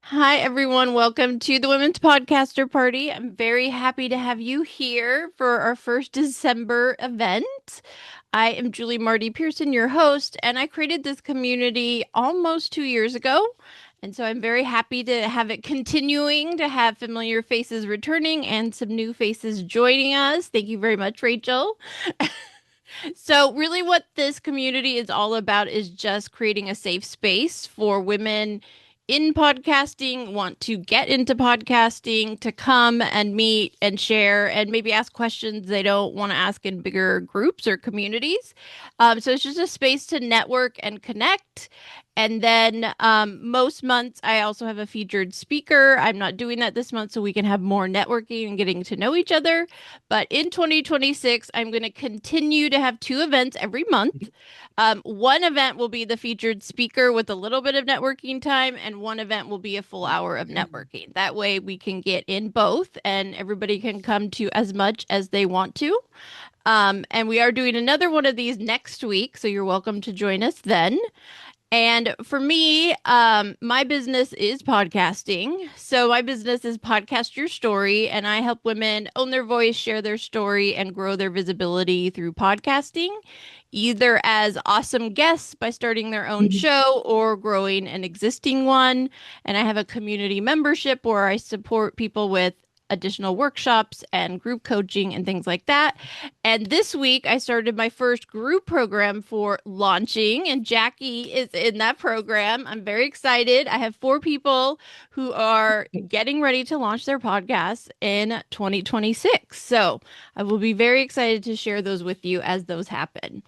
Hi, everyone. Welcome to the Women's Podcaster Party. I'm very happy to have you here for our first December event. I am Julie Marty-Pearson, your host, and I created this community almost 2 years ago. And so I'm very happy to have it continuing, to have familiar faces returning and some new faces joining us. Thank you very much, Rachel. So, really, what this community is all about is just creating a safe space for women in podcasting, want to get into podcasting, to come and meet and share and maybe ask questions they don't want to ask in bigger groups or communities. So, it's just a space to network and connect. And then most months, I also have a featured speaker. I'm not doing that this month so we can have more networking and getting to know each other. But in 2026, I'm going to continue to have two events every month. One event will be the featured speaker with a little bit of networking time, and one event will be a full hour of networking. That way, we can get in both, and everybody can come to as much as they want to. And we are doing another one of these next week, so you're welcome to join us then. And for me, my business is podcasting. So my business is Podcast Your Story, and I help women own their voice, share their story, and grow their visibility through podcasting, either as awesome guests by starting their own show or growing an existing one. And I have a community membership where I support people with additional workshops and group coaching and things like that. And this week, I started my first group program for launching, and Jackie is in that program. I'm very excited. I have four people who are getting ready to launch their podcasts in 2026. So I will be very excited to share those with you as those happen.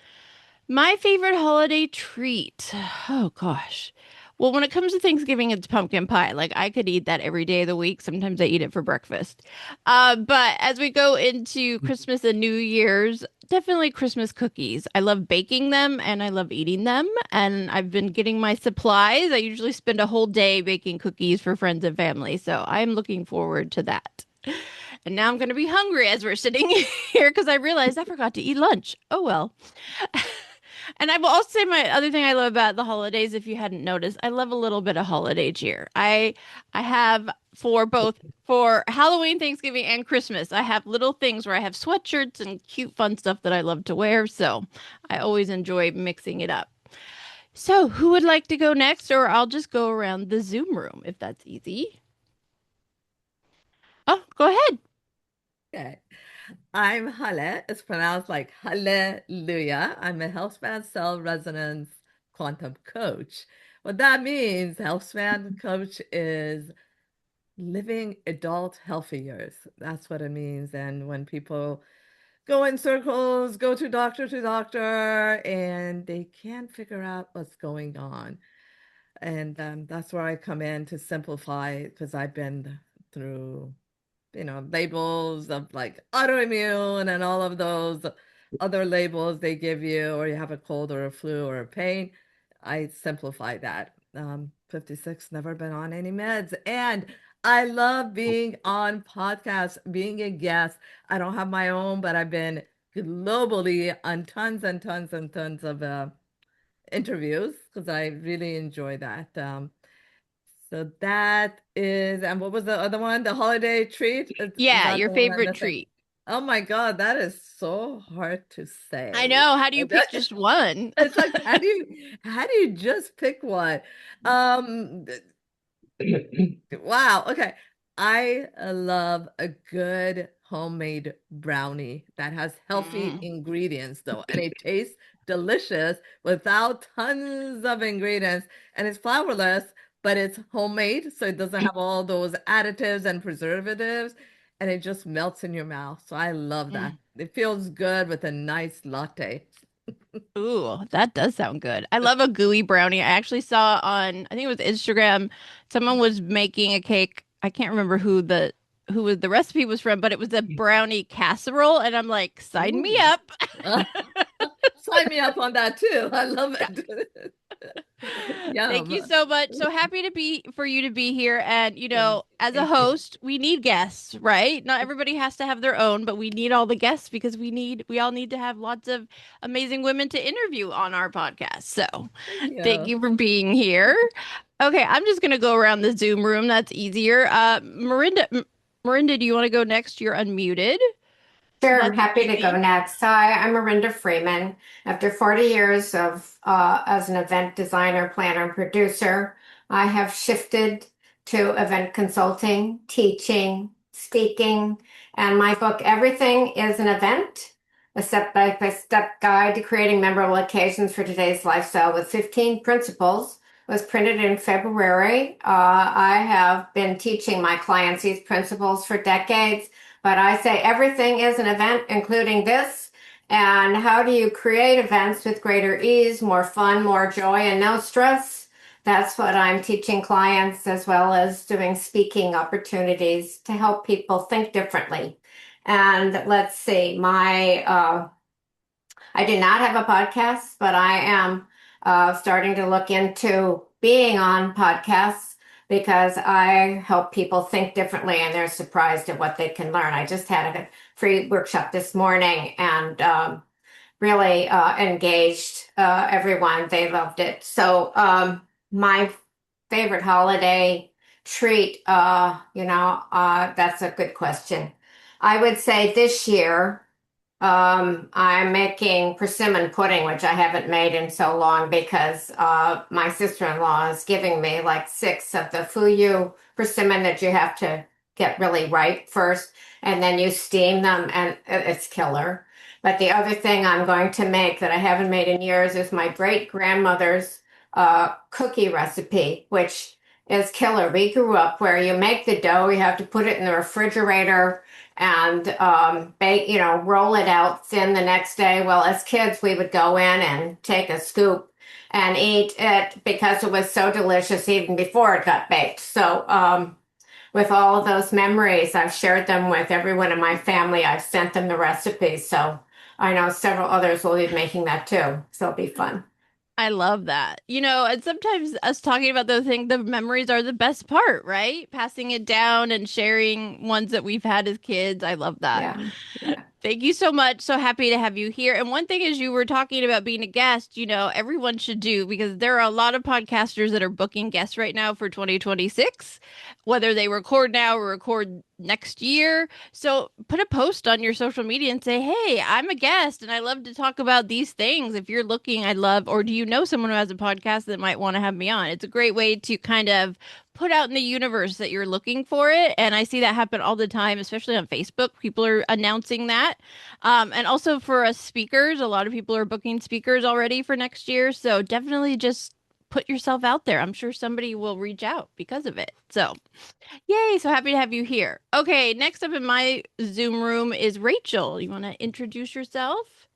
My favorite holiday treat. Oh gosh. Well, when it comes to Thanksgiving, it's pumpkin pie. Like I could eat that every day of the week. Sometimes I eat it for breakfast. But as we go into Christmas and New Year's, definitely Christmas cookies. I love baking them and I love eating them. And I've been getting my supplies. I usually spend a whole day baking cookies for friends and family. So I'm looking forward to that. And now I'm going to be hungry as we're sitting here because I realized I forgot to eat lunch. Oh well. And I will also say my other thing I love about the holidays, if you hadn't noticed, I love a little bit of holiday cheer. I have for both for Halloween, Thanksgiving, and Christmas, I have little things where I have sweatshirts and cute fun stuff that I love to wear. So I always enjoy mixing it up. So who would like to go next? Or I'll just go around the Zoom room if that's easy. Oh, go ahead. Okay. I'm Hale. It's pronounced like hallelujah. I'm a healthspan cell resonance quantum coach. What that means, healthspan coach is living adult healthy years. That's what it means. And when people go in circles, go to doctor, and they can't figure out what's going on. And that's where I come in to simplify because I've been through labels of like autoimmune and all of those other labels they give you, or you have a cold or a flu or a pain. I simplify that. 56, never been on any meds. And I love being on podcasts, being a guest. I don't have my own, but I've been globally on tons and tons and tons of interviews because I really enjoy that. So that is, and what was the other one? The holiday treat? Is Yeah, that your the one I'm favorite missing? treat. Oh my God, that is so hard to I say. know. How do you pick just one? It's like, how do you just pick one? Um, wow. Okay. I love a good homemade brownie that has healthy Mm. ingredients though, and it tastes delicious without tons of ingredients, and it's flourless, but it's homemade, so it doesn't have all those additives and preservatives, and it just melts in your mouth. So I love that. Mm. It feels good with a nice latte. Ooh, that does sound good. I love a gooey brownie. I actually saw on, I think it was Instagram, someone was making a cake. I can't remember who was the recipe was from, but it was a brownie casserole, and I'm like, sign me Ooh. up. Sign me up on that too. I love Yeah. it. Thank you Yum. so much. So happy to be for you to be here. And, Thank you. as a Thank you. host, we need guests, right? Not everybody has to have their own, but we need all the guests because we all need to have lots of amazing women to interview on our podcast. So Thank thank you. you for being here. Okay, I'm just gonna go around the Zoom room. That's easier. Marinda, do you want to go next? You're unmuted, so Sure, I'm that's happy to go easy. next. Hi, I'm Marinda Freeman. After 40 years of as an event designer, planner, and producer, I have shifted to event consulting, teaching, speaking, and my book, Everything is an Event, a step-by-step guide to creating memorable occasions for today's lifestyle with 15 principles, was printed in February. I have been teaching my clients these principles for decades. But I say everything is an event, including this. And how do you create events with greater ease, more fun, more joy, and no stress? That's what I'm teaching clients as well as doing speaking opportunities to help people think differently. And let's see, I do not have a podcast, but I am starting to look into being on podcasts because I help people think differently and they're surprised at what they can learn. I just had a free workshop this morning and really engaged everyone. They loved it. So, my favorite holiday treat, that's a good question. I would say this year. I'm making persimmon pudding, which I haven't made in so long because my sister-in-law is giving me like six of the fuyu persimmon that you have to get really ripe first, and then you steam them, and it's killer. But the other thing I'm going to make that I haven't made in years is my great-grandmother's cookie recipe, which is killer. We grew up where you make the dough, you have to put it in the refrigerator and bake, roll it out thin the next day. Well, as kids, we would go in and take a scoop and eat it because it was so delicious even before it got baked. So, with all of those memories, I've shared them with everyone in my family. I've sent them the recipes. So I know several others will be making that too. So it'll be fun. I love that. And sometimes us talking about those things, the memories are the best part, right? Passing it down and sharing ones that we've had as kids. I love that. Yeah. Yeah. Thank you so much. So happy to have you here. And one thing is, you were talking about being a guest, everyone should do because there are a lot of podcasters that are booking guests right now for 2026, whether they record now or record next year. So put a post on your social media and say, hey, I'm a guest and I love to talk about these things. If you're looking, I love, or do you know someone who has a podcast that might want to have me on? It's a great way to kind of put out in the universe that you're looking for it. And I see that happen all the time, especially on Facebook. People are announcing that. And also for us speakers, a lot of people are booking speakers already for next year. So definitely just put yourself out there. I'm sure somebody will reach out because of it. So, yay. So happy to have you here. Okay. Next up in my Zoom room is Rachel. You want to introduce yourself?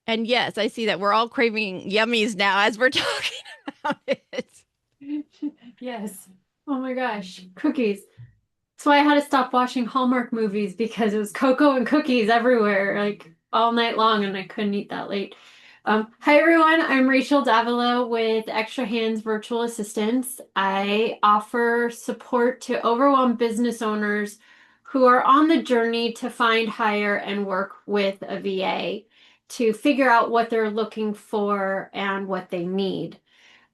And yes, I see that we're all craving yummies now as we're talking about it. Yes. Oh my gosh, cookies. That's why I had to stop watching Hallmark movies because it was cocoa and cookies everywhere, like all night long, and I couldn't eat that late. Hi everyone, I'm Rachel Davila with Extra Hands Virtual Assistants. I offer support to overwhelmed business owners who are on the journey to find, hire, and work with a VA to figure out what they're looking for and what they need.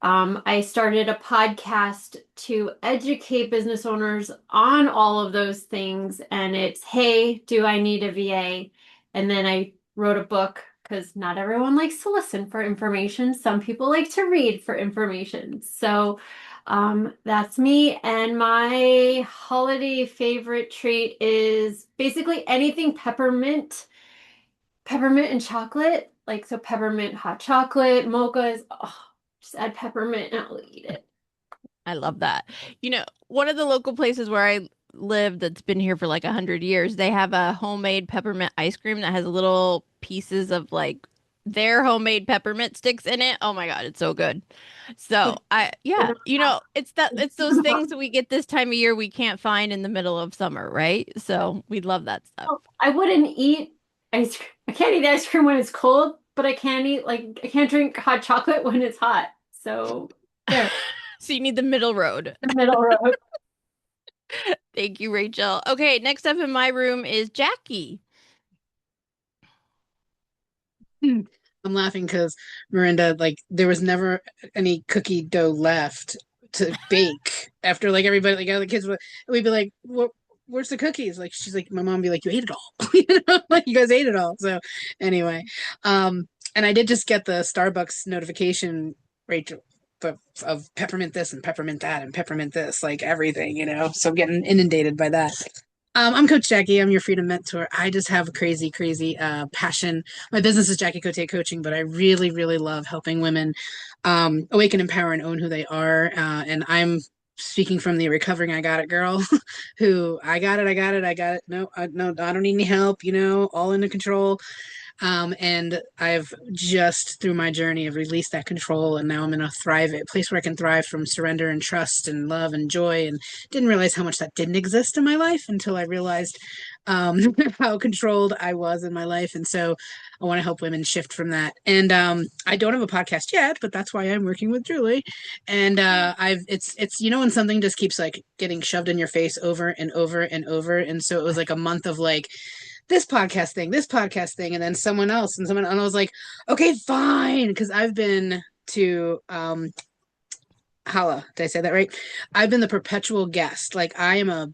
I started a podcast to educate business owners on all of those things. And it's, hey, do I need a VA? And then I wrote a book because not everyone likes to listen for information. Some people like to read for information. So that's me. And my holiday favorite treat is basically anything peppermint, peppermint and chocolate. Like, so peppermint hot chocolate, mochas. Oh, just add peppermint and I'll eat it. I love that. One of the local places where I live that's been here for like 100 years, they have a homemade peppermint ice cream that has little pieces of like their homemade peppermint sticks in it. Oh my God, it's so good. So yeah, it's those things that we get this time of year we can't find in the middle of summer, right? So we love that stuff. I wouldn't eat ice cream. I can't eat ice cream when it's cold, but I can't drink hot chocolate when it's hot. So there, So you need the middle road. the middle road. Thank you, Rachel. Okay, next up in my room is Jackie. I'm laughing because Miranda, like, there was never any cookie dough left to bake after like everybody, like all the kids would, we'd be like, "What? Where's the cookies?" Like, she's like, my mom would be like, "You ate it all," like you guys ate it all. So anyway, and I did just get the Starbucks notification, Rachel, of peppermint this and peppermint that and peppermint this, like everything, So I'm getting inundated by that. I'm Coach Jackie. I'm your freedom mentor. I just have a crazy, crazy passion. My business is Jackie Cote Coaching, but I really, really love helping women awaken, empower, and own who they are. And I'm speaking from the recovering I got it girl who I got it, I got it, I got it. No, no, I don't need any help, all under control. And I've just through my journey have released that control, and now I'm in a place where I can thrive from surrender and trust and love and joy. And didn't realize how much that didn't exist in my life until I realized how controlled I was in my life. And so I want to help women shift from that. And I don't have a podcast yet, but that's why I'm working with Julie. And it's when something just keeps like getting shoved in your face over and over and over. And so it was like a month of like this podcast thing, and then someone else and I was like, okay, fine, because I've been to Hala, did I say that right? I've been the perpetual guest. Like, I am a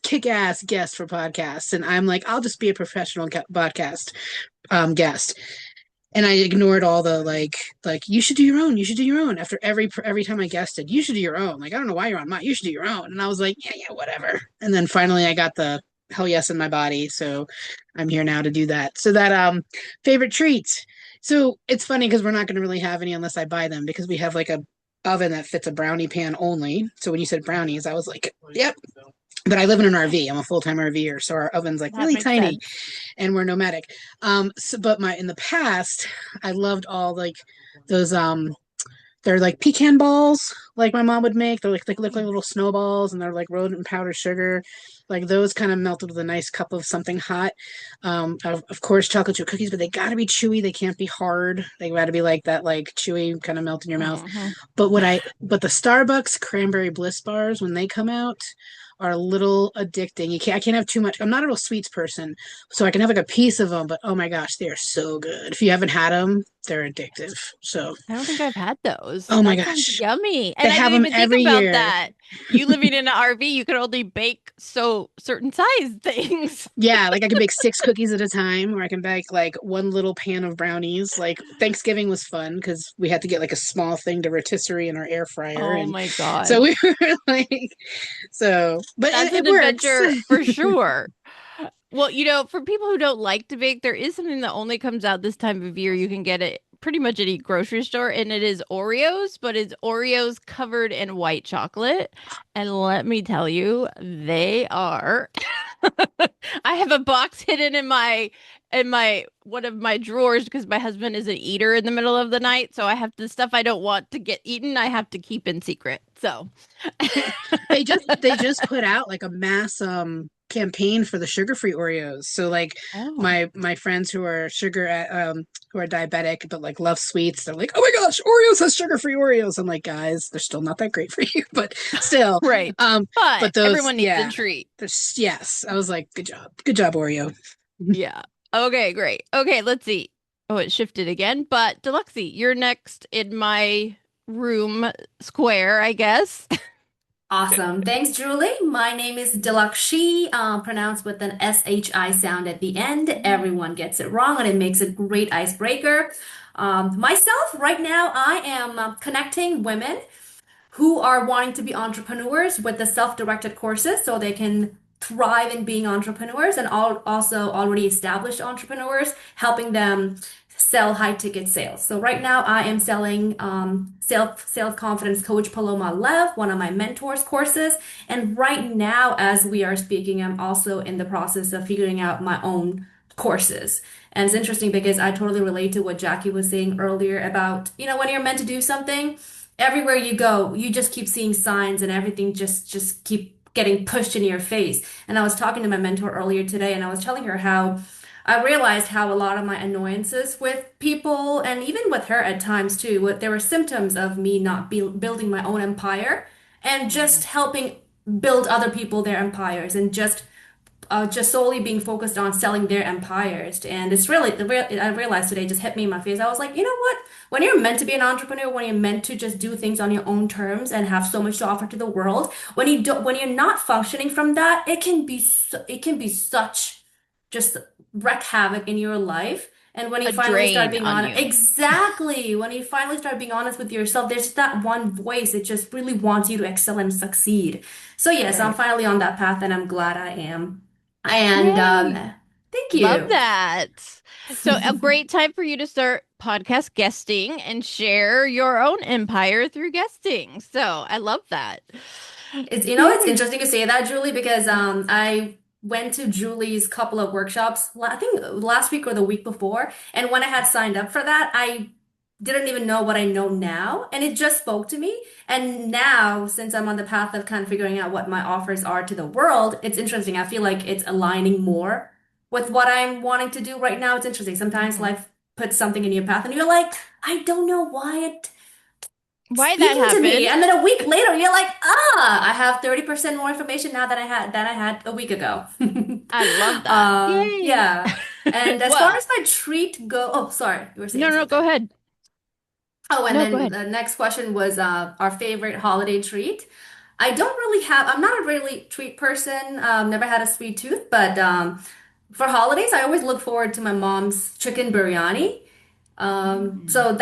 kick-ass guest for podcasts, and I'm like, I'll just be a professional podcast guest. And I ignored all the like you should do your own, you should do your own. After every time I guested, you should do your own. Like, I don't know why you're on mine, you should do your own. And I was like, yeah, whatever. And then finally I got the hell yes in my body, so I'm here now to do that. So that favorite treats. So it's funny because we're not going to really have any unless I buy them, because we have like a oven that fits a brownie pan only. So when you said brownies, I was like, yep. But I live in an RV. I'm a full-time RVer, so our oven's like really tiny, and we're nomadic. But in the past, I loved all like those they're like pecan balls, like my mom would make. They're like they look like little snowballs, and they're like rolled in powdered sugar. Like those kind of melted with a nice cup of something hot. Of course, chocolate chip cookies, but they got to be chewy. They can't be hard. They got to be like that, like chewy kind of melt in your mouth. But the Starbucks cranberry bliss bars, when they come out, are a little addicting. I can't have too much. I'm not a real sweets person, so I can have like a piece of them, but oh my gosh, they are so good. If you haven't had them, they're addictive. So I don't think I've had those. Oh my That gosh. sounds yummy. They And I have didn't them even think every about year. that. You living in an RV, you can only bake certain size things. Yeah, like I can bake 6 cookies at a time, or I can bake like one little pan of brownies. Like Thanksgiving was fun because we had to get like a small thing to rotisserie in our air fryer. Oh And my God. so we were like, but That's it an works. adventure for sure. Well, for people who don't like to bake, there is something that only comes out this time of year. You can get it pretty much any grocery store, and it is Oreos, but it's Oreos covered in white chocolate. And let me tell you, they are. I have a box hidden in my one of my drawers because my husband is an eater in the middle of the night, so I have the stuff I don't want to get eaten, I have to keep in secret. So they just put out like a mass campaign for the sugar-free Oreos. So like my friends who are who are diabetic but like love sweets, they're like, oh my gosh, Oreos has sugar-free Oreos. I'm like, guys, they're still not that great for you, but still. Right. But those, everyone needs a treat. Yes. I was like, good job, Oreo. Yeah. Okay, great. Okay, let's see. Oh, it shifted again. But Deluxie, you're next in my room square, I guess. Awesome. Thanks, Julie. My name is Delakshi, pronounced with an SHI sound at the end. Everyone gets it wrong, and it makes a great icebreaker. Myself, right now, I am connecting women who are wanting to be entrepreneurs with the self-directed courses so they can thrive in being entrepreneurs, and also already established entrepreneurs, helping them sell high ticket sales. So right now I am selling self confidence coach Paloma Lev, one of my mentors courses. And right now, as we are speaking, I'm also in the process of figuring out my own courses. And it's interesting because I totally relate to what Jackie was saying earlier about, when you're meant to do something, everywhere you go, you just keep seeing signs and everything just keep getting pushed in your face. And I was talking to my mentor earlier today, and I was telling her how I realized how a lot of my annoyances with people and even with her at times too, there were symptoms of me not building my own empire and just helping build other people their empires and just solely being focused on selling their empires. And it's really, I realized today just hit me in my face. I was like, you know what? When you're meant to be an entrepreneur, when you're meant to just do things on your own terms and have so much to offer to the world, when you're not functioning from that, it can be such just wreak havoc in your life. And when you A finally start drain being on honest, you. exactly, when you finally start being honest with yourself, there's that one voice that just really wants you to excel and succeed. So yes, I'm Right. finally on that path, and I'm glad I am. And Yay. thank Love you. that. So, a great time for you to start podcast guesting and share your own empire through guesting. So, I love that. It's Yay. interesting you say that, Julie, because I went to Julie's couple of workshops, I think last week or the week before, and when I had signed up for that, I didn't even know what I know now, and it just spoke to me. And now, since I'm on the path of kind of figuring out what my offers are to the world, it's interesting. I feel like it's aligning more with what I'm wanting to do right now. It's interesting. Sometimes Mhm. life puts something in your path, and you're like, I don't know why it Why that speaking to me. happened? And then a week later, you're like, I have 30% more information now than I had a week ago. I love that. Yay. Yeah. And as far Well, as my treat go, oh, sorry, you were no, saying no, go something. ahead. Oh, and No, go then ahead. the next question was our favorite holiday treat. I'm not a really treat person. Never had a sweet tooth, but for holidays, I always look forward to my mom's chicken biryani. Mm. So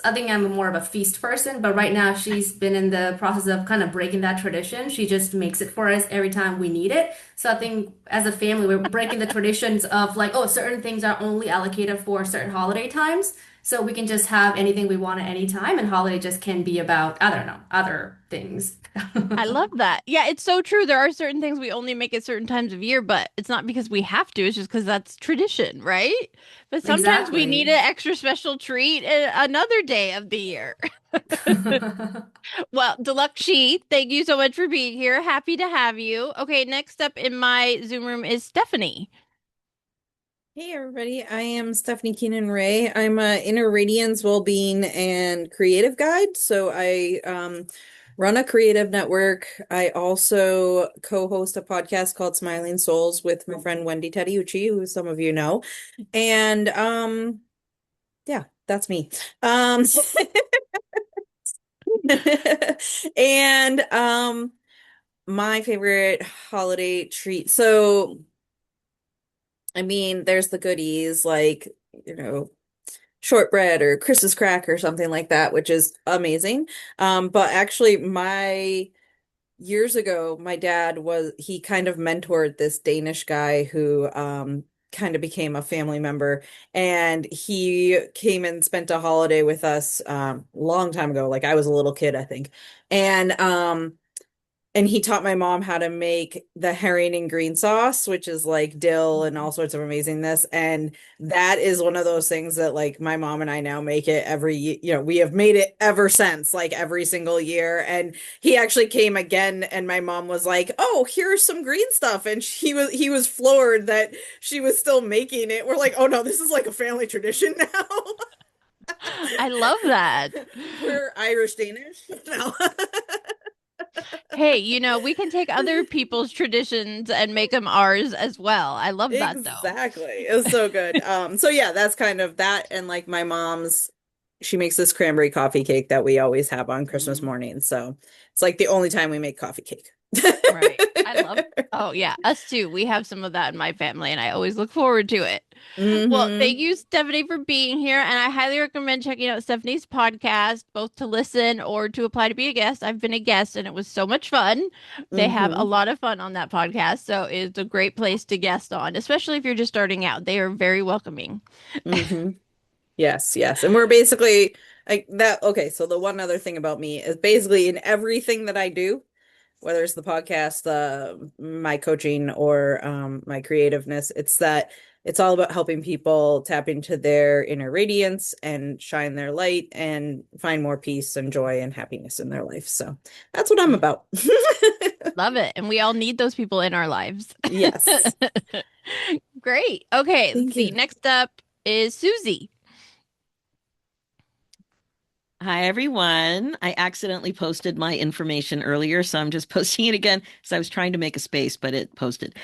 I think I'm more of a feast person, but right now she's been in the process of kind of breaking that tradition. She just makes it for us every time we need it. So I think as a family, we're breaking the traditions of like, oh, certain things are only allocated for certain holiday times. So we can just have anything we want at any time, and holiday just can be about, I don't know, other things. I love that. Yeah, it's so true. There are certain things we only make at certain times of year, but it's not because we have to. It's just because that's tradition, right? But sometimes we need Exactly. an extra special treat another day of the year. Well, Deluxe, thank you so much for being here. Happy to have you. Okay, next up in my Zoom room is Stephanie. Hey everybody, I am Stephanie Keenan Ray. I'm a inner radiance well-being and creative guide. So I run a creative network. I also co-host a podcast called Smiling Souls with my friend Wendy Tediucci, who some of you know. And yeah, that's me. And my favorite holiday treat. So I mean, there's the goodies like, you know, shortbread or Christmas crack or something like that, which is amazing. But actually, my years ago, my dad he kind of mentored this Danish guy who kind of became a family member, and he came and spent a holiday with us long time ago, like I was a little kid, I think. And he taught my mom how to make the herring and green sauce, which is like dill and all sorts of amazingness. And that is one of those things that like my mom and I now make it we have made it ever since, like every single year. And he actually came again and my mom was like, "Oh, here's some green stuff." And he was floored that she was still making it. We're like, "Oh no, this is like a family tradition now." I love that. We're Irish Danish. No. Hey, we can take other people's traditions and make them ours as well. I love that though. Exactly. It was so good. So yeah, that's kind of that. And like my mom's, she makes this cranberry coffee cake that we always have on Christmas Mm. morning. So it's like the only time we make coffee cake. Right. I love. Oh yeah, us too. We have some of that in my family and I always look forward to it. Well, thank Hmm. you, Stephanie, for being here. And I highly recommend checking out Stephanie's podcast, both to listen or to apply to be a guest. I've been a guest and it was so much fun. They have a Hmm. lot of fun on that podcast. So it's a great place to guest on, especially if you're just starting out. They are very welcoming. Hmm. Yes, yes. And we're basically like that. Okay, so the one other thing about me is basically in everything that I do, whether it's the podcast, my coaching, or my creativeness, it's all about helping people tap into their inner radiance and shine their light and find more peace and joy and happiness in their life. So that's what I'm about. Love it. And we all need those people in our lives. Yes. Great. Okay, let's Thank see. you. Next up is Susie. Hi, everyone. I accidentally posted my information earlier, so I'm just posting it again. So I was trying to make a space, but it posted.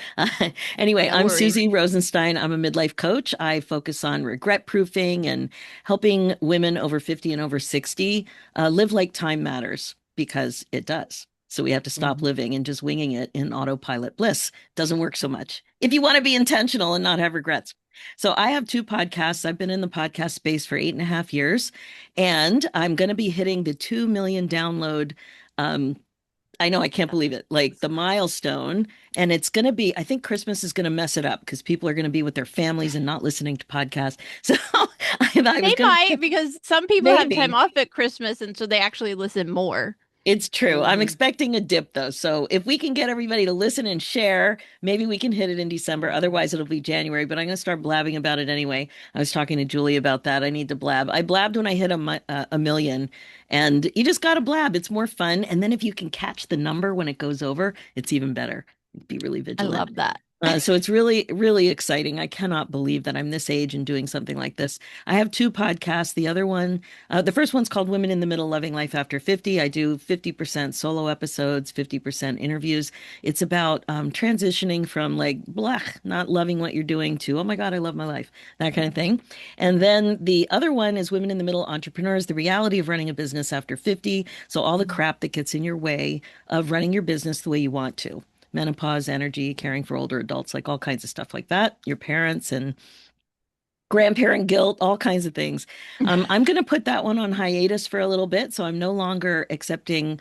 Anyway, No I'm worries. Susie Rosenstein. I'm a midlife coach. I focus on regret proofing and helping women over 50 and over 60 live like time matters because it does. So we have to stop living and just winging it in autopilot bliss. Doesn't work so much if you want to be intentional and not have regrets. So I have two podcasts. I've been in the podcast space for 8.5 years. And I'm going to be hitting the 2 million download. Um, I know I can't believe it, like the milestone. And it's going to be, I think Christmas is going to mess it up because people are going to be with their families and not listening to podcasts. So I was They going might to, because some people have time maybe. off at Christmas and so they actually listen more. It's true. I'm Mhm. expecting a dip though. So if we can get everybody to listen and share, maybe we can hit it in December. Otherwise, it'll be January, but I'm going to start blabbing about it anyway. I was talking to Julie about that. I need to blab. I blabbed when I hit a million, and you just got to blab. It's more fun. And then if you can catch the number when it goes over, it's even better. Be really I vigilant. love that. So it's really, really exciting. I cannot believe that I'm this age and doing something like this. I have two podcasts. The other one, the first one's called Women in the Middle Loving Life After 50. I do 50% solo episodes, 50% interviews. It's about transitioning from like, blah, not loving what you're doing to, oh my God, I love my life, that kind of thing. And then the other one is Women in the Middle Entrepreneurs, the reality of running a business after 50. So all the crap that gets in your way of running your business the way you want to menopause, energy, caring for older adults, like all kinds of stuff like that, your parents and grandparent guilt, all kinds of things. I'm going to put that one on hiatus for a little bit. So I'm no longer accepting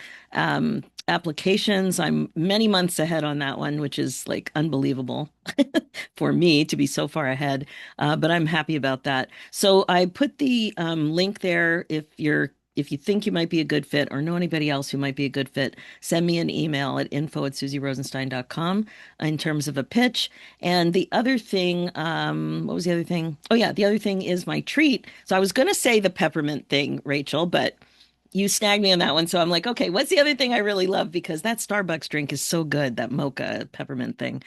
applications. I'm many months ahead on that one, which is like unbelievable for me to be so far ahead. But I'm happy about that. So I put the link there if you think you might be a good fit or know anybody else who might be a good fit, send me an email at info@susierosenstein.com in terms of a pitch. And the other thing, what was the other thing? Oh, yeah, the other thing is my treat. So I was going to say the peppermint thing, Rachel, but you snagged me on that one. So I'm like, okay, what's the other thing I really love? Because that Starbucks drink is so good, that mocha peppermint thing.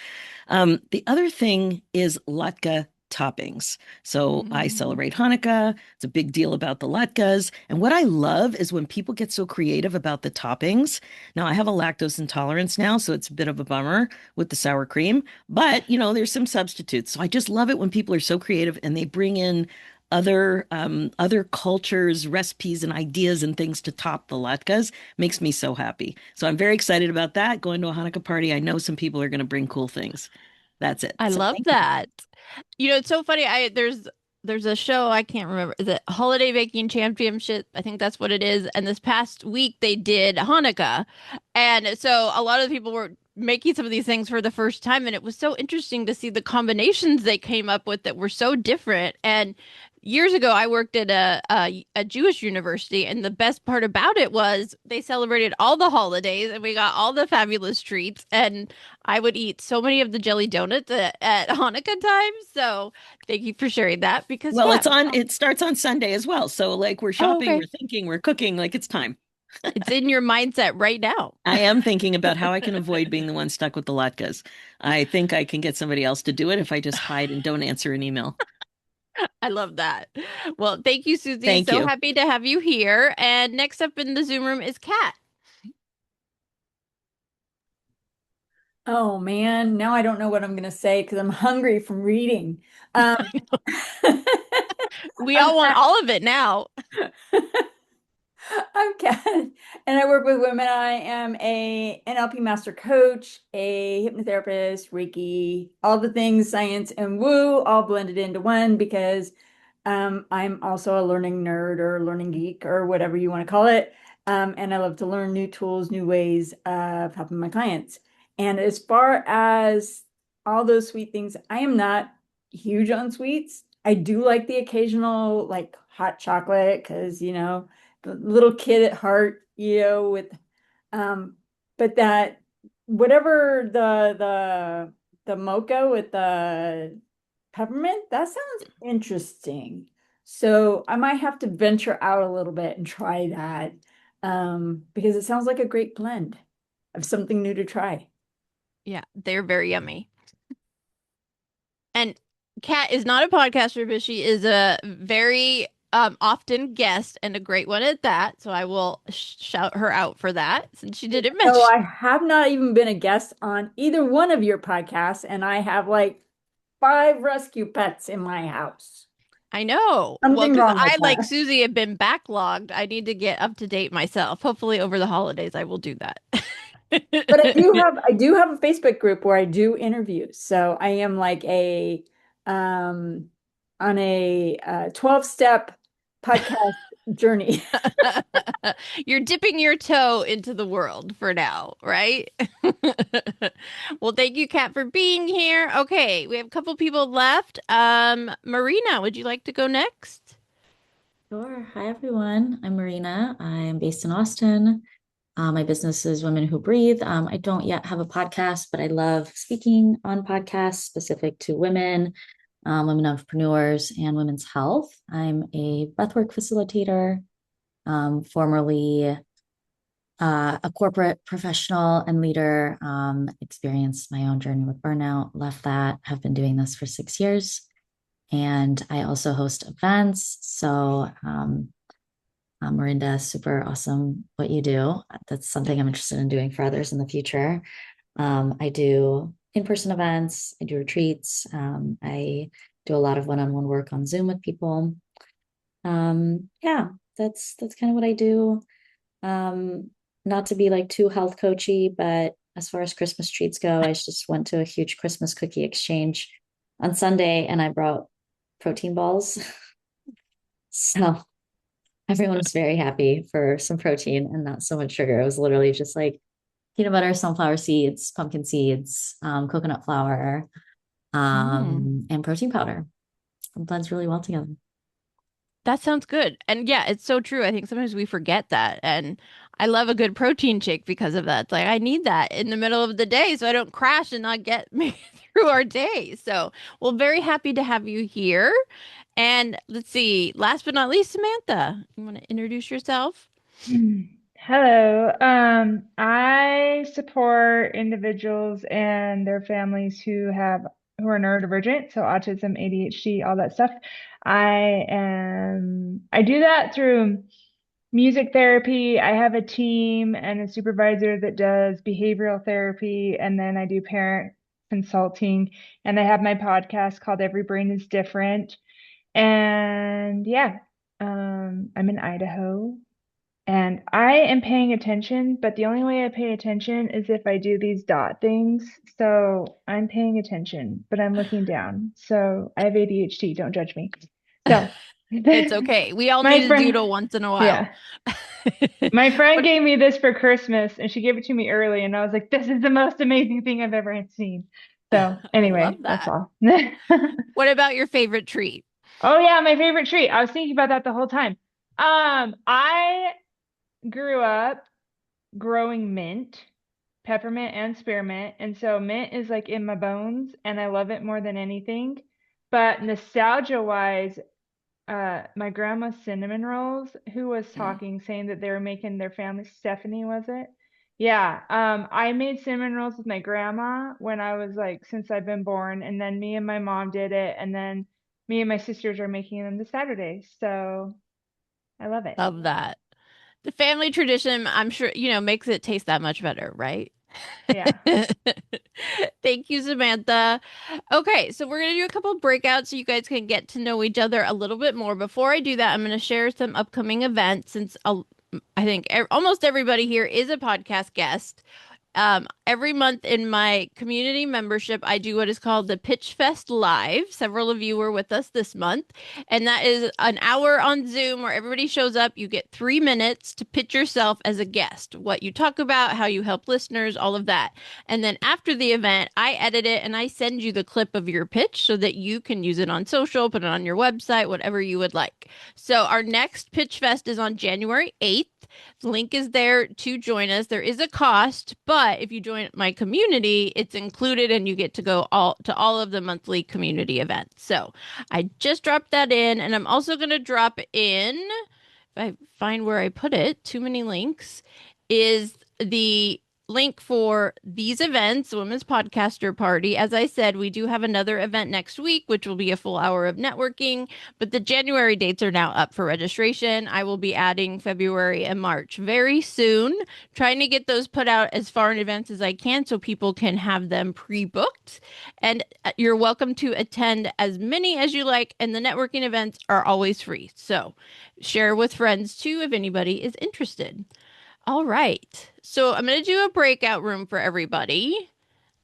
The other thing is latke toppings. So I Mm. celebrate Hanukkah. It's a big deal about the latkes. And what I love is when people get so creative about the toppings. Now, I have a lactose intolerance now, so it's a bit of a bummer with the sour cream, but there's some substitutes. So I just love it when people are so creative and they bring in other cultures, recipes, and ideas and things to top the latkes. Makes me so happy. So I'm very excited about that. Going to a Hanukkah party, I know some people are going to bring cool things. That's it. I So love thank you. that. It's so funny. There's a show I can't remember. Is it Holiday Baking Championship? I think that's what it is. And this past week they did Hanukkah. And so a lot of the people were making some of these things for the first time and it was so interesting to see the combinations they came up with that were so different. And years ago I worked at a Jewish university and the best part about it was they celebrated all the holidays and we got all the fabulous treats and I would eat so many of the jelly donuts at Hanukkah time. So thank you for sharing that because Well, yeah. it starts on Sunday as well. So like we're Oh, shopping, okay. we're thinking, we're cooking, like it's time. It's in your mindset right now. I am thinking about how I can avoid being the one stuck with the latkes. I think I can get somebody else to do it if I just hide and don't answer an email. I love that. Well, thank you, Susie. Thank So you. happy to have you here. And next up in the Zoom room is Kat. Oh man, now I don't know what I'm going to say because I'm hungry from reading. Um, We I'm all want all of it now. I'm Kat, and I work with women. I am a NLP master coach, a hypnotherapist, Reiki, all the things science and woo, all blended into one because I'm also a learning nerd or learning geek or whatever you want to call it. And I love to learn new tools, new ways of helping my clients. And as far as all those sweet things, I am not huge on sweets. I do like the occasional like hot chocolate because, the little kid at heart, with um but that whatever the mocha with the peppermint, that sounds interesting. So I might have to venture out a little bit and try that because it sounds like a great blend of something new to try. Yeah, they're very yummy. And Kat is not a podcaster, but she is a very often guest and a great one at that. So I will shout her out for that since she didn't So mention. I have not even been a guest on either one of your podcasts, and I have like 5 rescue pets in my house. I know. Well, Something because wrong with I, like that. Susie, have been backlogged. I need to get up to date myself. Hopefully, over the holidays, I will do that. But I do have a Facebook group where I do interviews. So I am like a um on a 12-step podcast journey. You're dipping your toe into the world for now, right? Well, thank you, Kat, for being here. Okay, we have a couple people left. Marina, would you like to go next? Sure. Hi, everyone. I'm Marina. I'm based in Austin. My business is Women Who Breathe. I don't yet have a podcast, but I love speaking on podcasts specific to women, women entrepreneurs, and women's health. I'm a breathwork facilitator, formerly a corporate professional and leader, experienced my own journey with burnout, left that, have been doing this for 6 years. And I also host events. So, Marinda, super awesome what you do. That's something I'm interested in doing for others in the future. I do in-person events, I do retreats, I do a lot of one-on-one work on Zoom with people. Yeah, that's kind of what I do. Not to be like too health coachy, but as far as Christmas treats go, I just went to a huge Christmas cookie exchange on Sunday and I brought protein balls. So everyone was very happy for some protein and not so much sugar. It was literally just like peanut butter, sunflower seeds, pumpkin seeds, coconut flour, Mm. and protein powder. It blends really well together. That sounds good. And yeah, it's so true. I think sometimes we forget that. And I love a good protein shake because of that. It's like I need that in the middle of the day so I don't crash and not get me through our day. So, well, very happy to have you here. And let's see, last but not least, Samantha, you want to introduce yourself? Hello. I support individuals and their families who are neurodivergent, so autism, ADHD, all that stuff. I do that through music therapy. I have a team and a supervisor that does behavioral therapy, and then I do parent consulting, and I have my podcast called Every Brain is Different. And yeah, I'm in Idaho. And I am paying attention, but the only way I pay attention is if I do these dot things. So I'm paying attention, but I'm looking down. So I have ADHD, don't judge me. So It's okay. We all my need a friend, doodle once in a while. yeah, my friend What? gave me this for Christmas and she gave it to me early, and I was like, this is the most amazing thing I've ever seen. So I love anyway, that's that. all. What about your favorite treat? Oh yeah, my favorite treat. I was thinking about that the whole time. I grew up growing mint, peppermint, and spearmint. And so mint is like in my bones and I love it more than anything. But nostalgia wise, my grandma's cinnamon rolls, who was Mm. talking, saying that they were making their family, Stephanie, was it? Yeah, I made cinnamon rolls with my grandma when I was like, since I've been born, and then me and my mom did it, and then me and my sisters are making them this Saturday. So I love it. Love that. The family tradition, I'm sure, makes it taste that much better, right? Yeah. Thank you, Samantha. Okay, so we're going to do a couple of breakouts so you guys can get to know each other a little bit more. Before I do that, I'm going to share some upcoming events since I think almost everybody here is a podcast guest. Every month in my community membership, I do what is called the Pitch Fest Live. Several of you were with us this month, and that is an hour on Zoom where everybody shows up. You get 3 minutes to pitch yourself as a guest, what you talk about, how you help listeners, all of that. And then after the event, I edit it and I send you the clip of your pitch so that you can use it on social, put it on your website, whatever you would like. So our next Pitch Fest is on January 8th. The link is there to join us. There is a cost, but if you join my community, it's included and you get to go all of the monthly community events. So I just dropped that in, and I'm also going to drop in, if I find where I put it, too many links, is the link for these events, Women's Podcaster Party. As I said, we do have another event next week, which will be a full hour of networking, but the January dates are now up for registration. I will be adding February and March very soon, trying to get those put out as far in advance as I can so people can have them pre-booked. And you're welcome to attend as many as you like, and the networking events are always free. So share with friends too if anybody is interested. All right. So I'm going to do a breakout room for everybody.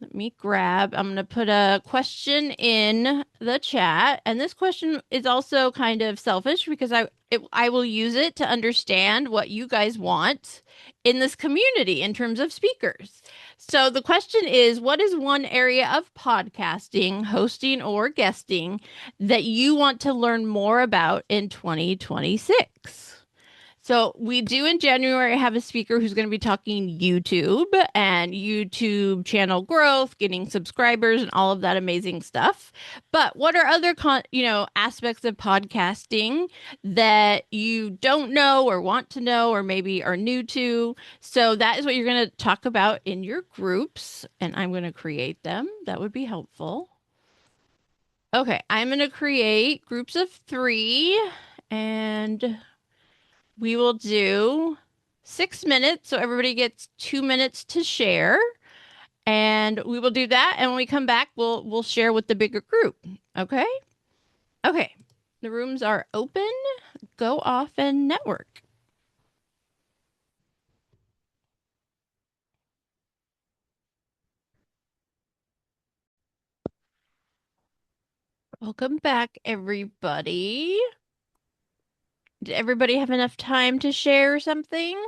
Let me grab, I'm going to put a question in the chat. And this question is also kind of selfish because I will use it to understand what you guys want in this community in terms of speakers. So the question is, what is one area of podcasting, hosting, or guesting that you want to learn more about in 2026? So we do in January have a speaker who's going to be talking YouTube and YouTube channel growth, getting subscribers and all of that amazing stuff. But what are other aspects of podcasting that you don't know or want to know or maybe are new to? So that is what you're going to talk about in your groups, and I'm going to create them. That would be helpful. Okay, I'm going to create groups of 3 and we will do 6 minutes, so everybody gets 2 minutes to share. And we will do that. And when we come back, we'll share with the bigger group. Okay? Okay. The rooms are open. Go off and network. Welcome back, everybody. Did everybody have enough time to share something?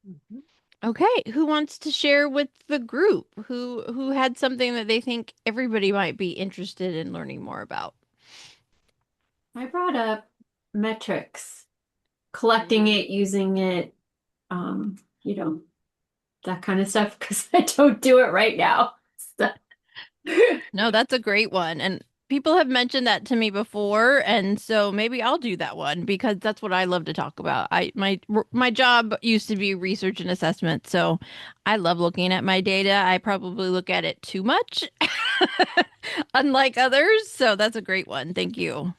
Mhm. Okay, who wants to share with the group? Who had something that they think everybody might be interested in learning more about? I brought up metrics, collecting it, using it, um, you know, that kind of stuff because I don't do it right now. So. No, that's a great one. And people have mentioned that to me before, and so maybe I'll do that one because that's what I love to talk about. My job used to be research and assessment, so I love looking at my data. I probably look at it too much, unlike others, so that's a great one. Thank you.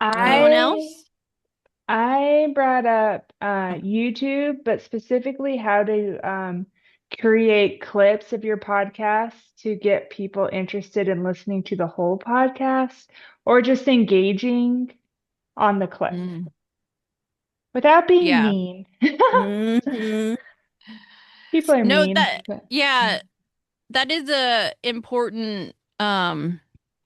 Anyone I else? I brought up YouTube, but specifically how to create clips of your podcast to get people interested in listening to the whole podcast or just engaging on the clip Mm, without being yeah. mean. Mhm. People are No, mean, that but yeah, that is a important can't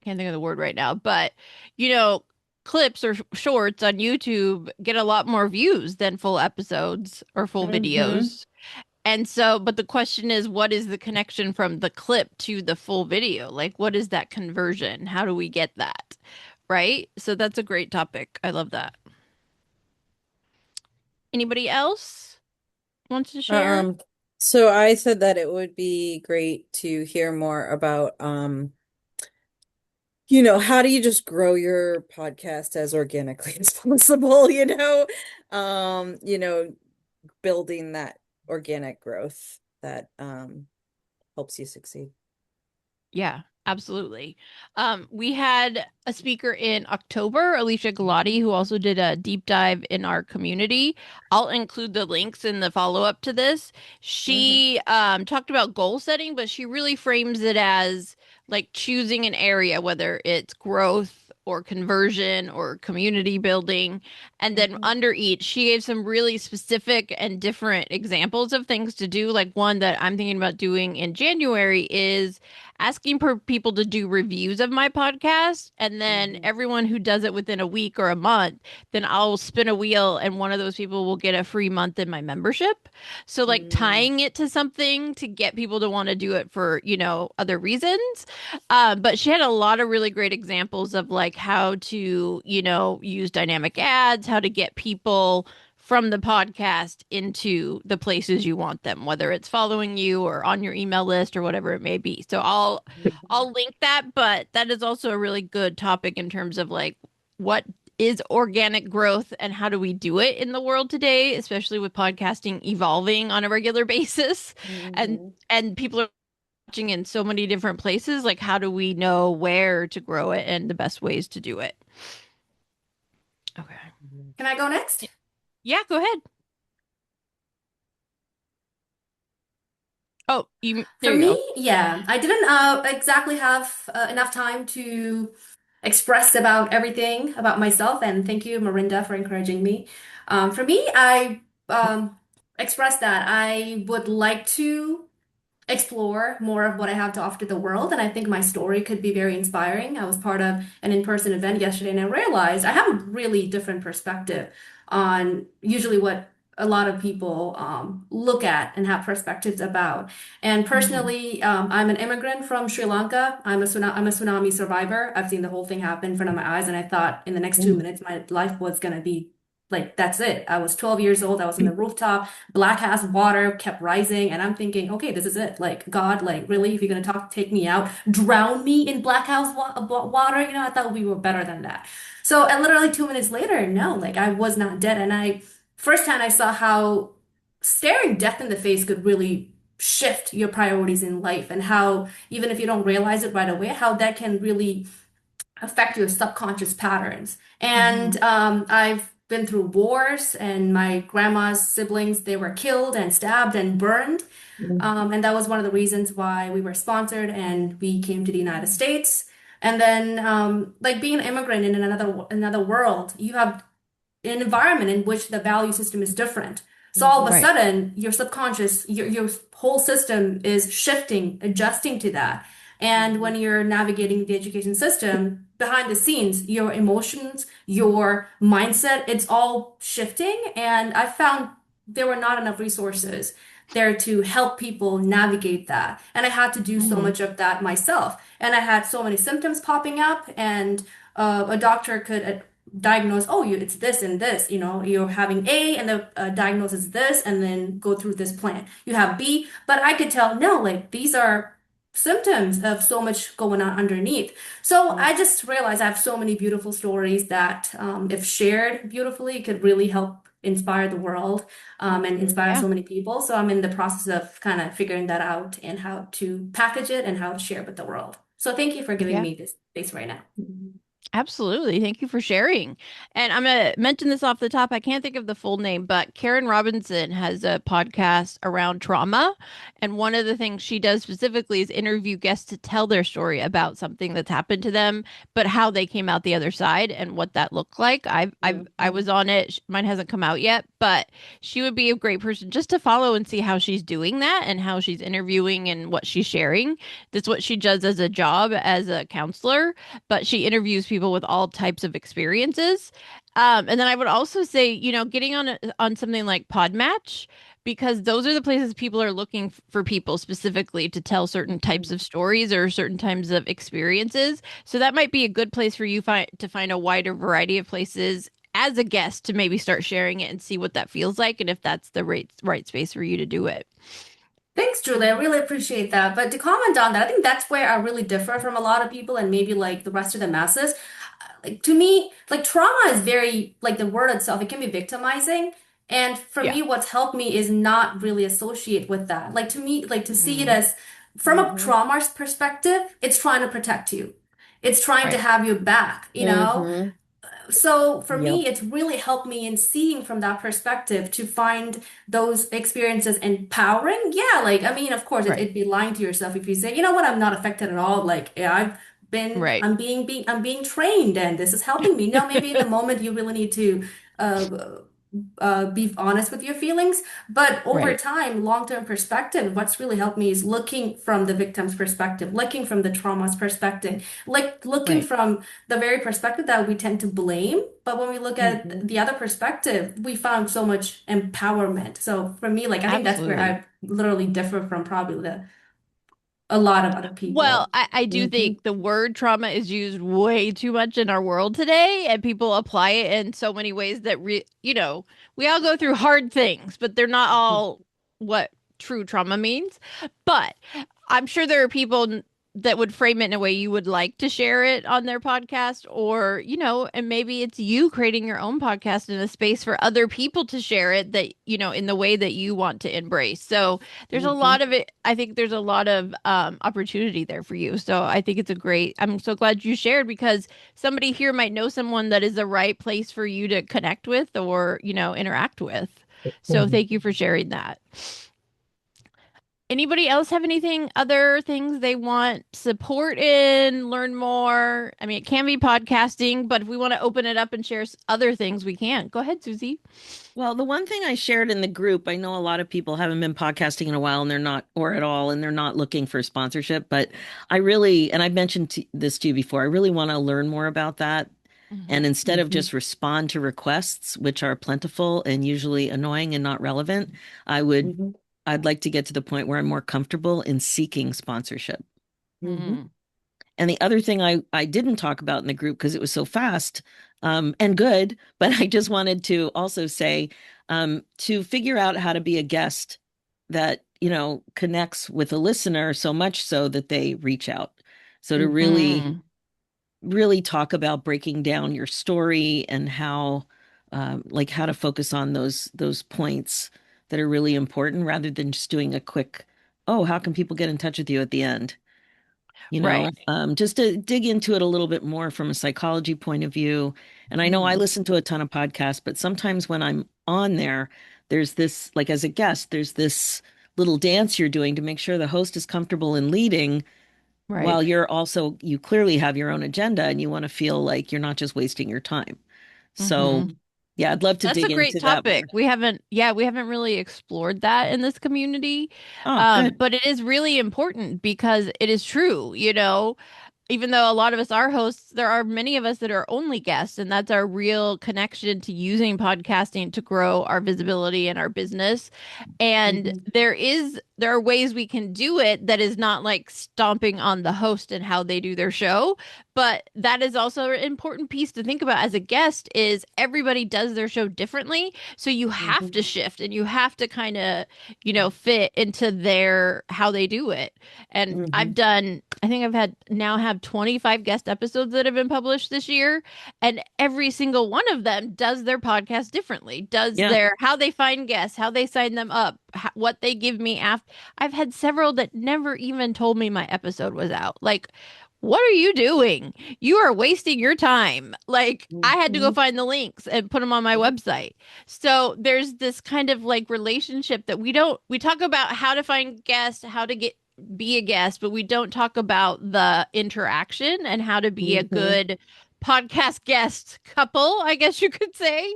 think of the word right now, but you know, clips or shorts on YouTube get a lot more views than full episodes or full Mhm. videos. And so, but the question is, what is the connection from the clip to the full video? Like, what is that conversion? How do we get that? Right? So that's a great topic. I love that. Anybody else wants to share? Um, so I said that it would be great to hear more about how do you just grow your podcast as organically as possible, building that organic growth that helps you succeed. Yeah, absolutely. We had a speaker in October, Alicia Galati, who also did a deep dive in our community. I'll include the links in the follow-up to this. She talked about goal setting, but she really frames it as like choosing an area, whether it's growth or conversion or community building. And then under each, she gave some really specific and different examples of things to do. Like one that I'm thinking about doing in January is asking for people to do reviews of my podcast. And then everyone who does it within a week or a month, then I'll spin a wheel and one of those people will get a free month in my membership. So, like tying it to something to get people to want to do it for, other reasons. But she had a lot of really great examples of like how to, use dynamic ads, how to get people from the podcast into the places you want them, whether it's following you or on your email list or whatever it may be. So I'll link that, but that is also a really good topic in terms of like what is organic growth and how do we do it in the world today, especially with podcasting evolving on a regular basis, and Mhm. people are watching in so many different places. Like, how do we know where to grow it and the best ways to do it? Okay. Can I go next? Yeah, go ahead. Oh, there For you go. me, yeah, I didn't exactly have enough time to express about everything about myself, and thank you, Marinda, for encouraging me. For me, I expressed that I would like to explore more of what I have to offer to the world. And I think my story could be very inspiring. I was part of an in-person event yesterday and I realized I have a really different perspective on usually what a lot of people look at and have perspectives about. And personally, I'm an immigrant from Sri Lanka. I'm a tsunami survivor. I've seen the whole thing happen in front of my eyes, and I thought in the next 2 minutes my life was gonna be like that's it. I was 12 years old. I was on the rooftop, black ass water kept rising, and I'm thinking, okay, this is it. Like, God, like, really, if you're gonna take me out, drown me in black house water, I thought we were better than that. So, and literally 2 minutes later, no, like, I was not dead. And firsthand, I saw how staring death in the face could really shift your priorities in life, and how, even if you don't realize it right away, how that can really affect your subconscious patterns. And I've been through wars, and my grandma's siblings, they were killed and stabbed and burned. And that was one of the reasons why we were sponsored and we came to the United States. And then, like being an immigrant in another world, you have an environment in which the value system is different. So all of a Right. sudden, your subconscious, your whole system is shifting, adjusting to that. And when you're navigating the education system, behind the scenes, your emotions, your mindset, it's all shifting. And I found there were not enough resources there to help people navigate that. And I had to do so much of that myself. And I had so many symptoms popping up, and a doctor could diagnose, oh, it's this and this, you're having A, and the diagnosis is this, and then go through this plan. You have B, but I could tell, no, like these are symptoms of so much going on underneath. So I just realized I have so many beautiful stories that, if shared beautifully, could really help inspire the world, and inspire Yeah. so many people. So I'm in the process of kind of figuring that out and how to package it and how to share with the world. So thank you for giving Yeah. me this space right now. Absolutely. Thank you for sharing. And I'm going to mention this off the top. I can't think of the full name, but Karen Robinson has a podcast around trauma. And one of the things she does specifically is interview guests to tell their story about something that's happened to them, but how they came out the other side and what that looked like. I was on it. Mine hasn't come out yet, but she would be a great person just to follow and see how she's doing that and how she's interviewing and what she's sharing. That's what she does as a job as a counselor, but she interviews people with all types of experiences. And then I would also say, getting on something like Podmatch, because those are the places people are looking for people specifically to tell certain types of stories or certain types of experiences. So that might be a good place for you to find a wider variety of places as a guest to maybe start sharing it and see what that feels like and if that's the right space for you to do it. Thanks, Julie. I really appreciate that. But to comment on that, I think that's where I really differ from a lot of people and maybe like the rest of the masses. Like to me, like trauma is very, like the word itself, it can be victimizing. And for Yeah. me, what's helped me is not really associate with that. Like to me, like to see it Mm, as from a trauma perspective, it's trying to protect you. It's trying to right. have your back. Mm-hmm. So for Yep. me, it's really helped me in seeing from that perspective to find those experiences empowering. Yeah, like I mean, of course, Right. it'd be lying to yourself if you say, you know what, I'm not affected at all. Like yeah, Right. I'm being trained, and this is helping me. No, maybe in the moment you really need to uh, be honest with your feelings. But over Right. time, long-term perspective, what's really helped me is looking from the victim's perspective, looking from the trauma's perspective, like looking Right. from the very perspective that we tend to blame. But when we look at the other perspective, we found so much empowerment. So for me, like I think that's where Absolutely. I literally differ from probably a lot of other Well, people. I do Mm-hmm. think the word trauma is used way too much in our world today, and people apply it in so many ways that we all go through hard things, but they're not all what true trauma means. But I'm sure there are people that would frame it in a way you would like to share it on their podcast, or, and maybe it's you creating your own podcast in a space for other people to share it that, in the way that you want to embrace. So there's a Mm-hmm. lot of it. I think there's a lot of opportunity there for you. So I think I'm so glad you shared, because somebody here might know someone that is the right place for you to connect with or, interact with. So Mm-hmm. thank you for sharing that. Anybody else have other things they want support in, learn more? I mean, it can be podcasting, but if we want to open it up and share other things, we can. Go ahead, Susie. Well, the one thing I shared in the group, I know a lot of people haven't been podcasting in a while and they're not, or at all, and they're not looking for sponsorship. But I really, and I've mentioned this to you before, I really want to learn more about that. And instead of Mm-hmm. just respond to requests, which are plentiful and usually annoying and not relevant, I would, Mm-hmm. I'd like to get to the point where I'm more comfortable in seeking sponsorship. Mm-hmm. Mm-hmm. And the other thing I didn't talk about in the group because it was so fast and good, but I just wanted to also say to figure out how to be a guest that, connects with a listener so much so that they reach out. So to really, Mm-hmm. really talk about breaking down your story and how, like how to focus on those points that are really important rather than just doing a quick, oh, how can people get in touch with you at the end? Right. Just to dig into it a little bit more from a psychology point of view. And I know I Mm. listen to a ton of podcasts, but sometimes when I'm on there, there's this, like as a guest, there's this little dance you're doing to make sure the host is comfortable in leading Right. while you clearly have your own agenda and you want to feel like you're not just wasting your time. So, Mm-hmm. Mm-hmm. yeah, I'd love to That's a dig great into that topic. more. We haven't really explored that in this community. Oh, good. But it is really important because it is true, even though a lot of us are hosts, there are many of us that are only guests, and that's our real connection to using podcasting to grow our visibility and our business. And Mm-hmm. there are ways we can do it that is not like stomping on the host and how they do their show, but that is also an important piece to think about as a guest is everybody does their show differently. So you have Mm-hmm. to shift and you have to kind of, fit into their how they do it. And Mm-hmm. I think now have 25 guest episodes that have been published this year. And every single one of them does their podcast differently, does Yeah. how they find guests, how they sign them up, what they give me after. I've had several that never even told me my episode was out. Like, what are you doing? You are wasting your time. Like, I had to go Mm-hmm. find the links and put them on my website. So there's this kind of like relationship that we talk about how to find guests, how to be a guest, but we don't talk about the interaction and how to be a Mm-hmm. good podcast guest couple, I guess you could say.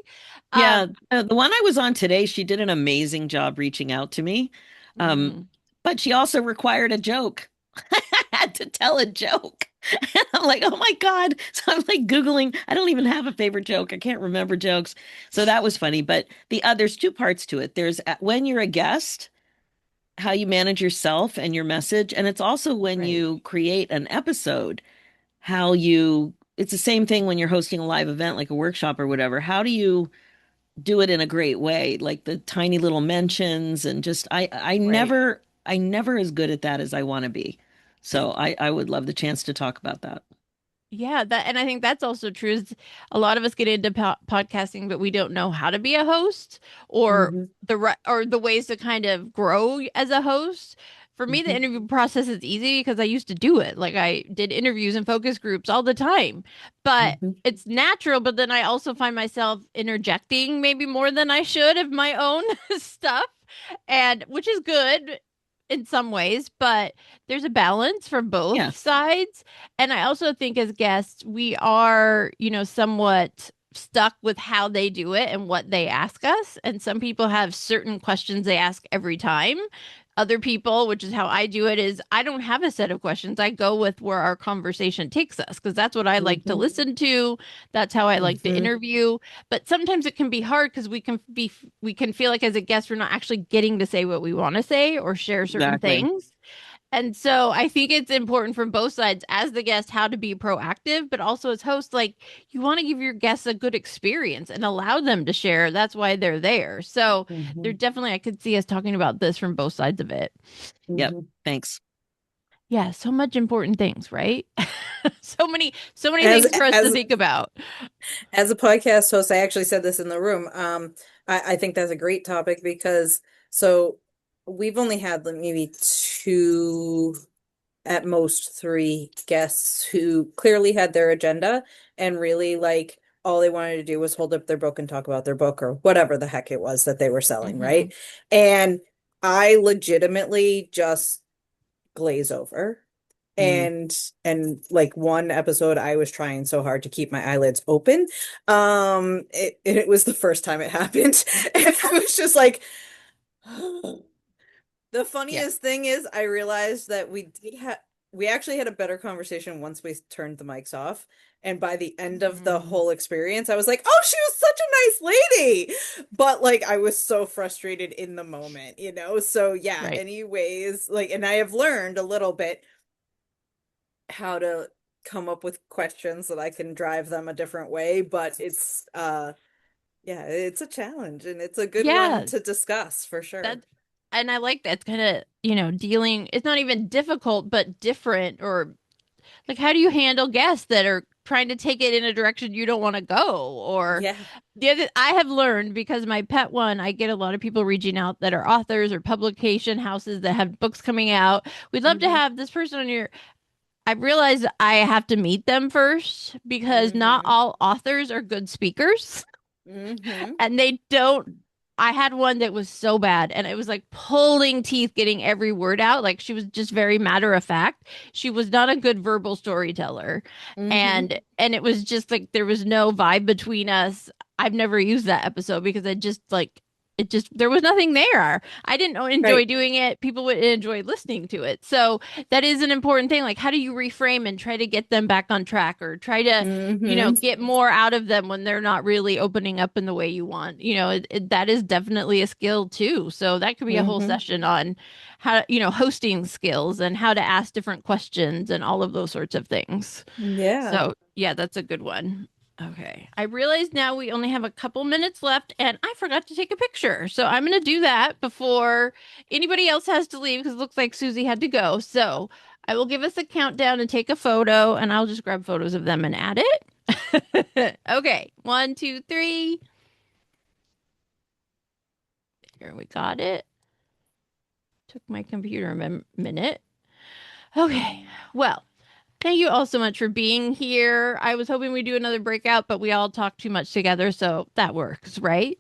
Yeah, Um, the one I was on today, she did an amazing job reaching out to me. Um, mhm. but she also required a joke. I had to tell a joke. And I'm like, oh my God. So I'm like Googling. I don't even have a favorite joke. I can't remember jokes. So that was funny. But there's two parts to it. There's when you're a guest, how you manage yourself and your message. And it's also when Right. you create an episode, it's the same thing when you're hosting a live event like a workshop or whatever. How do you do it in a great way, like the tiny little mentions and just Right. I never as good at that as I want to be. So I would love the chance to talk about that. Yeah, and I think that's also true. Is a lot of us get into podcasting, but we don't know how to be a host or Mm-hmm. the ways to kind of grow as a host. For me, the Mm-hmm. interview process is easy because I used to do it. Like I did interviews and focus groups all the time, but Mm-hmm. it's natural. But then I also find myself interjecting maybe more than I should of my own stuff, and which is good in some ways, but there's a balance from Yeah, both sides. And I also think as guests, we are, somewhat stuck with how they do it and what they ask us. And some people have certain questions they ask every time. Other people, which is how I do it, is I don't have a set of questions. I go with where our conversation takes us because that's what I like to Mm-hmm. listen to. That's how I like to Mm-hmm. interview. But sometimes it can be hard because we can feel like as a guest we're not actually getting to say what we want to say or share certain exactly. things. And so I think it's important from both sides as the guest how to be proactive, but also as host, like you want to give your guests a good experience and allow them to share. That's why they're there. So Mm-hmm. there definitely, I could see us talking about this from both sides of it. Yep. Mm-hmm. Thanks. Yeah, so much important things, right? So many As things for us to as think about. as a podcast host, I actually said this in the room. I think that's a great topic because so we've only had like maybe two, at most three guests who clearly had their agenda and really like all they wanted to do was hold up their book and talk about their book or whatever the heck it was that they were selling, Hmm. right? And I legitimately just glaze over. Mm. And like one episode I was trying so hard to keep my eyelids open. It was the first time it happened. And I was just like the Yeah. funniest thing is I realized that we actually had a better conversation once we turned the mics off. And by the end of the Mm. whole experience, I was like, "Oh, she was such a nice lady." But like I was so frustrated in the moment, you know? So yeah, Right. anyways, like and I have learned a little bit how to come up with questions that I can drive them a different way, but it's yeah, it's a challenge and it's a good one Yeah, to discuss for sure. that and I like that. It's kind of, dealing, it's not even difficult, but different, or like how do you handle guests that are trying to take it in a direction you don't want to go? Or Yeah. the other, I have learned because my pet one, I get a lot of people reaching out that are authors or publication houses that have books coming out. We'd love to Hmm. have this person on your. I realized I have to meet them first because not Hmm. all authors are good speakers. Hmm. And they don't. I had one that was so bad and it was like pulling teeth getting every word out. Like she was just very matter of fact. She was not a good verbal storyteller. Hmm. And it was just like there was no vibe between us. I've never used that episode because I just like it just there was nothing there. I didn't enjoy Right. doing it. People would enjoy listening to it. So that is an important thing. Like how do you reframe and try to get them back on track, or try to Hmm. get more out of them when they're not really opening up in the way you want. That is definitely a skill too. So that could be a whole Hmm. session on how, hosting skills and how to ask different questions and all of those sorts of things. Yeah. So, yeah, that's a good one. Okay. I realize now we only have a couple minutes left and I forgot to take a picture. So I'm going to do that before anybody else has to leave because it looks like Susie had to go. So I will give us a countdown and take a photo, and I'll just grab photos of them and add it. Okay. 1, 2, 3. Here we got it. Took my computer a minute. Okay. Well, thank you all so much for being here. I was hoping we'd do another breakout, but we all talked too much together, so that works, right?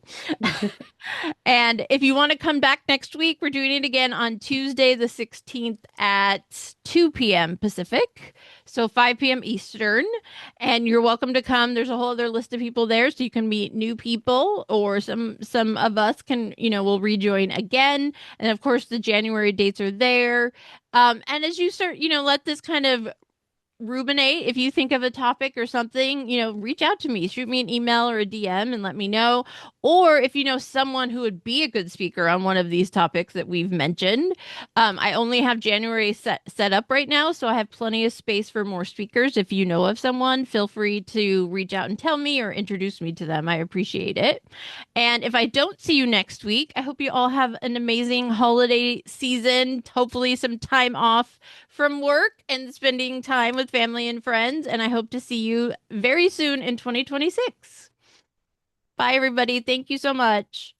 And if you want to come back next week, we're doing it again on Tuesday, the 16th at 2 p.m. Pacific, so 5 p.m. Eastern. And you're welcome to come. There's a whole other list of people there, so you can meet new people, or some of us can, will rejoin again. And of course, the January dates are there. And as you start, let this kind of ruminate. If you think of a topic or something, reach out to me, shoot me an email or a DM and let me know. Or if you know someone who would be a good speaker on one of these topics that we've mentioned, I only have January set up right now, so I have plenty of space for more speakers. If you know of someone, feel free to reach out and tell me or introduce me to them. I appreciate it. And if I don't see you next week, I hope you all have an amazing holiday season, hopefully some time off from work and spending time with family and friends. And I hope to see you very soon in 2026. Bye, everybody. Thank you so much.